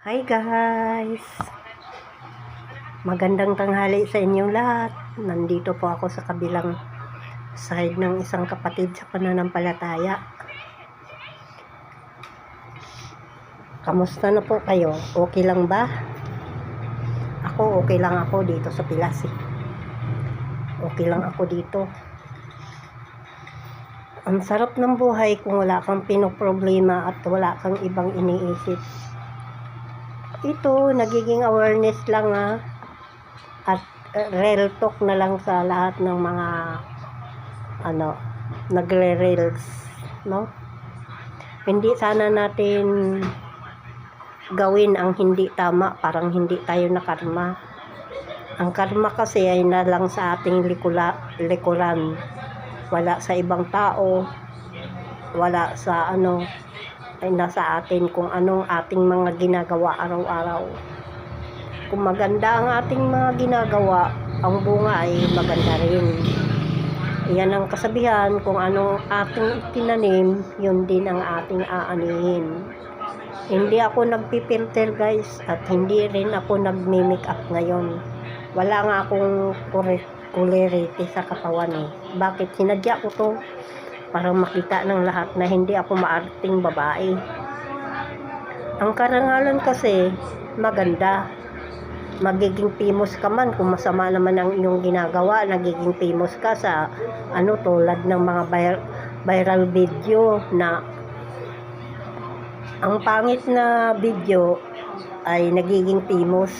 Hi guys! Magandang tanghali sa inyong lahat. Nandito po ako sa kabilang side ng isang kapatid sa pananampalataya. Kamusta na po kayo? Okay lang ba? Ako okay lang ako dito sa Pilas. Okay lang ako dito. Ang sarap ng buhay kung wala kang pinoproblema at wala kang ibang iniisip. Ito, nagiging awareness lang at real talk na lang sa lahat ng mga nagre-reels, no? Hindi sana natin gawin ang hindi tama, parang hindi tayo nakarma. Ang karma kasi ay na lang sa ating likuran. Wala sa ibang tao, wala sa ay nasa atin kung anong ating mga ginagawa araw-araw. Kung maganda ang ating mga ginagawa, ang bunga ay maganda rin. Yan ang kasabihan, kung anong ating itinanim, yun din ang ating aanihin. Hindi ako nagpipilter guys, at hindi rin ako nagme-make up ngayon. Wala nga akong kulerete sa katawan Bakit? Sinadya ko to para makita ng lahat na hindi ako maarting babae. Ang karangalan kasi maganda. Magiging famous ka man kung masama naman ang iyong ginagawa, nagiging famous ka sa tulad ng mga viral video na ang pangit na video ay nagiging famous.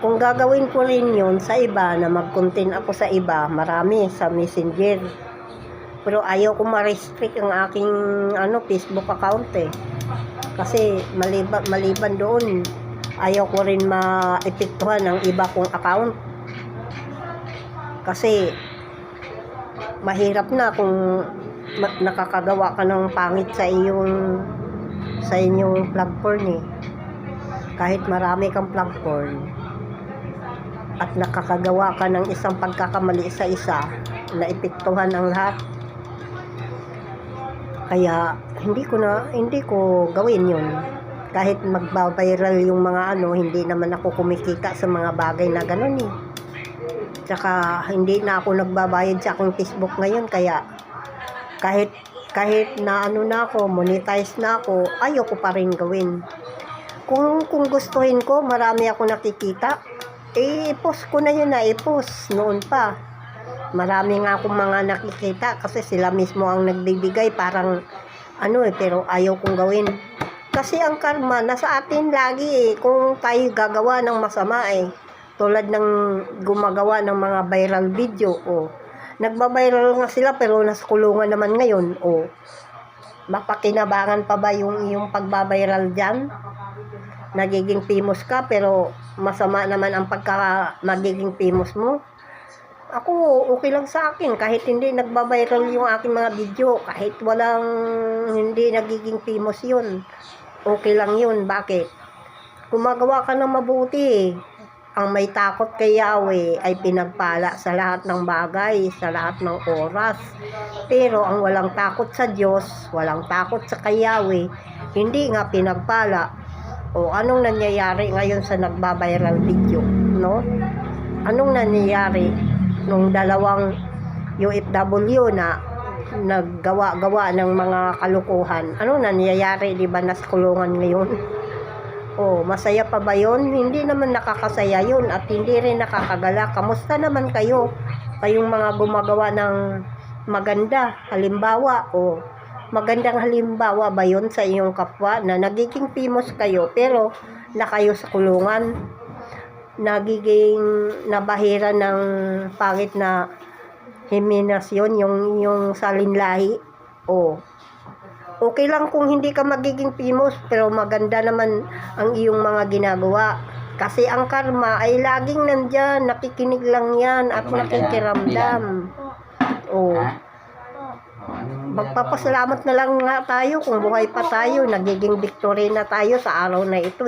Kung gagawin ko rin yun sa iba, na mag-content ako sa iba, marami sa Messenger, pero ayaw ko ma-restrict ang aking Facebook account kasi maliban doon, ayaw ko rin maepektuhan ang iba kong account kasi mahirap na kung nakakagawa ka ng pangit sa inyong platform kahit marami kang platform at nakakagawa ka ng isang pagkakamali sa isa, naepektuhan ang lahat. Kaya hindi ko gawin yun. Kahit magba-viral yung mga hindi naman ako kumikita sa mga bagay na ganun Tsaka hindi na ako nagbabayad sa aking Facebook ngayon, kaya kahit na na ako, monetize na ako, ayaw ko pa rin gawin. Kung gustuhin ko, marami ako nakikita, i-post ko na yun i-post noon pa. Marami nga akong mga nakikita kasi sila mismo ang nagbibigay, parang pero ayaw kong gawin. Kasi ang karma nasa atin lagi kung tayo gagawa ng masama tulad ng gumagawa ng mga viral video nagba-viral nga sila pero nasa kulungan naman ngayon mapakinabangan pa ba yung iyong pagba-viral dyan? Nagiging famous ka pero masama naman ang magiging famous mo. Ako okay lang sa akin kahit hindi nagba-viral yung aking mga video, kahit hindi nagiging famous yun, okay lang yun. Bakit? Gumagawa ka ng mabuti Ang may takot kay Yahweh ay pinagpala sa lahat ng bagay, sa lahat ng oras. Pero ang walang takot sa Diyos, walang takot sa kay Yahweh, hindi nga pinagpala. Anong nangyayari ngayon sa nagba-viral video, no? Anong nangyayari nung dalawang UFW na naggawa-gawa ng mga kalukuhan? Anong nangyayari, di ba, nasa kulungan ngayon? Masaya pa ba yun? Hindi naman nakakasaya yun at hindi rin nakakagala. Kamusta naman kayo? Kayong mga gumagawa ng maganda, halimbawa, magandang halimbawa ba yun sa iyong kapwa na nagiging famous kayo pero na kayo sa kulungan? Nagiging nabahira ng pangit na himinasyon yung salinlahi. Okay lang kung hindi ka magiging famous pero maganda naman ang iyong mga ginagawa. Kasi ang karma ay laging nandyan, nakikinig lang yan at nakikiramdam. Magpapasalamat na lang nga tayo kung buhay pa tayo, nagiging victory na tayo sa araw na ito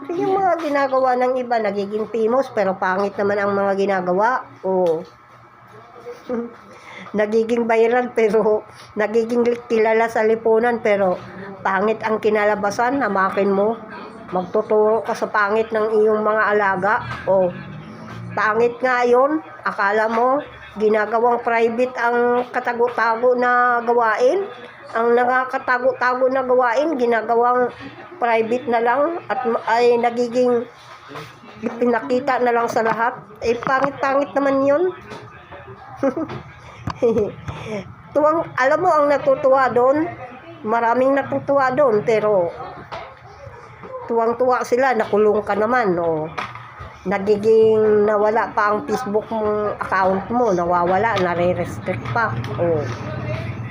Kasi yung mga ginagawa ng iba nagiging famous pero pangit naman ang mga ginagawa. nagiging viral pero nagiging kilala sa lipunan pero pangit ang kinalabasan, hamakin mo. Magtuturo ka sa pangit ng iyong mga alaga. O, pangit nga yun. Akala mo, ginagawang private ang katago-tago na gawain. Ang nakakatago-tago na gawain, ginagawang private na lang at ay nagiging pinakita na lang sa lahat. Eh, pangit-pangit naman yun. Alam mo ang natutuwa doon? Maraming natutuwa doon, pero tuwang-tuwa sila, nakulong ka naman, o nagiging nawala pa ang Facebook mong account mo, nawawala, nare-restrict pa, o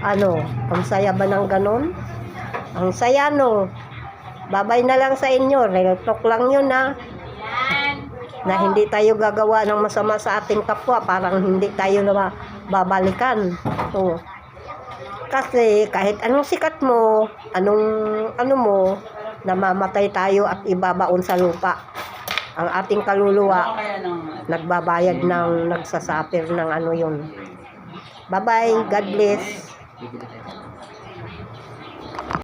ano, ang saya ba ng ganon? Ang saya, no? Babay na lang sa inyo, real talk lang yun, ha? Na hindi tayo gagawa ng masama sa ating kapwa, parang hindi tayo na babalikan. O, kasi kahit anong sikat mo, ano mo, namamatay tayo at ibabaon sa lupa. Ang ating kaluluwa, nagbabayad ng nagsasuffer ng ano yun. Bye-bye. God bless.